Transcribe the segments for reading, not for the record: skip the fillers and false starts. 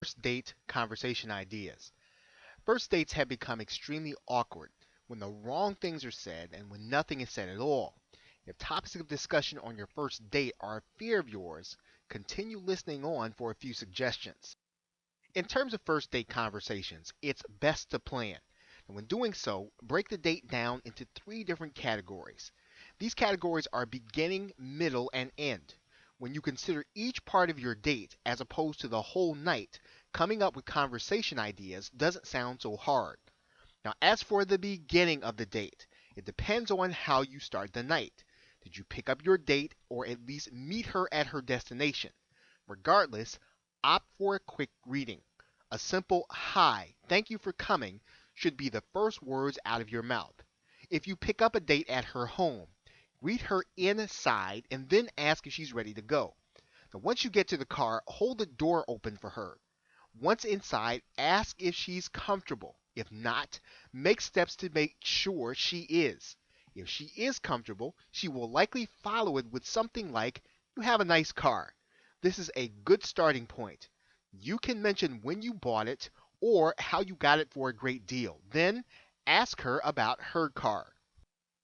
First date conversation ideas. First dates have become extremely awkward when the wrong things are said and when nothing is said at all. If topics of discussion on your first date are a fear of yours, continue listening on for a few suggestions. In terms of first date conversations, it's best to plan. And when doing so, break the date down into three different categories. These categories are beginning, middle, and end. When you consider each part of your date as opposed to the whole night, coming up with conversation ideas doesn't sound so hard. Now, as for the beginning of the date, it depends on how you start the night. Did you pick up your date or at least meet her at her destination? Regardless, opt for a quick greeting. A simple "Hi, thank you for coming" should be the first words out of your mouth. If you pick up a date at her home, greet her inside and then ask if she's ready to go. Now, once you get to the car, hold the door open for her. Once inside, ask if she's comfortable. If not, make steps to make sure she is. If she is comfortable, she will likely follow it with something like, "You have a nice car." This is a good starting point. You can mention when you bought it or how you got it for a great deal. Then ask her about her car.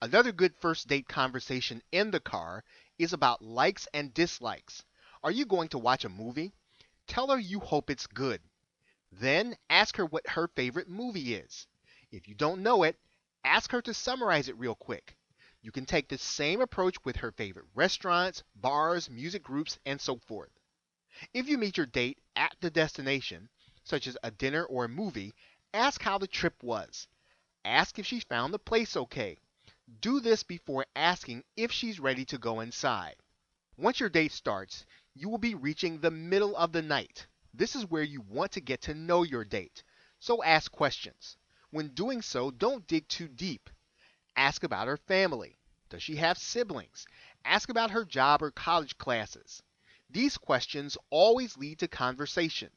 Another good first date conversation in the car is about likes and dislikes. Are you going to watch a movie? Tell her you hope it's good. Then ask her what her favorite movie is. If you don't know it, ask her to summarize it real quick. You can take the same approach with her favorite restaurants, bars, music groups, and so forth. If you meet your date at the destination, such as a dinner or a movie, ask how the trip was. Ask if she found the place okay. Do this before asking if she's ready to go inside. Once your date starts, you will be reaching the middle of the night. This is where you want to get to know your date. So ask questions. When doing so, don't dig too deep. Ask about her family. Does she have siblings? Ask about her job or college classes. These questions always lead to conversation.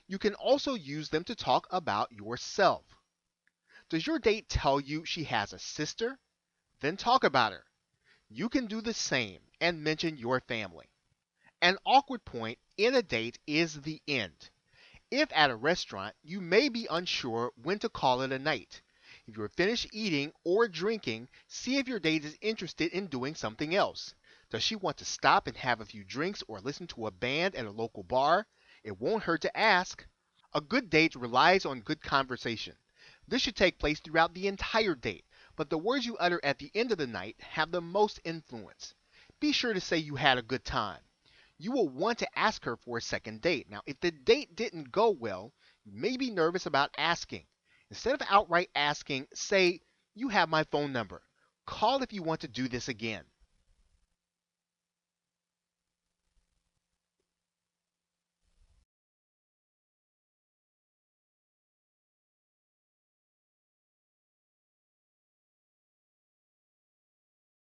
You can also use them to talk about yourself. Does your date tell you she has a sister? Then talk about her. You can do the same and mention your family. An awkward point in a date is the end. If at a restaurant, you may be unsure when to call it a night. If you're finished eating or drinking, see if your date is interested in doing something else. Does she want to stop and have a few drinks or listen to a band at a local bar? It won't hurt to ask. A good date relies on good conversation. This should take place throughout the entire date, but the words you utter at the end of the night have the most influence. Be sure to say you had a good time. You will want to ask her for a second date. Now, if the date didn't go well, you may be nervous about asking. Instead of outright asking, say, "You have my phone number. Call if you want to do this again."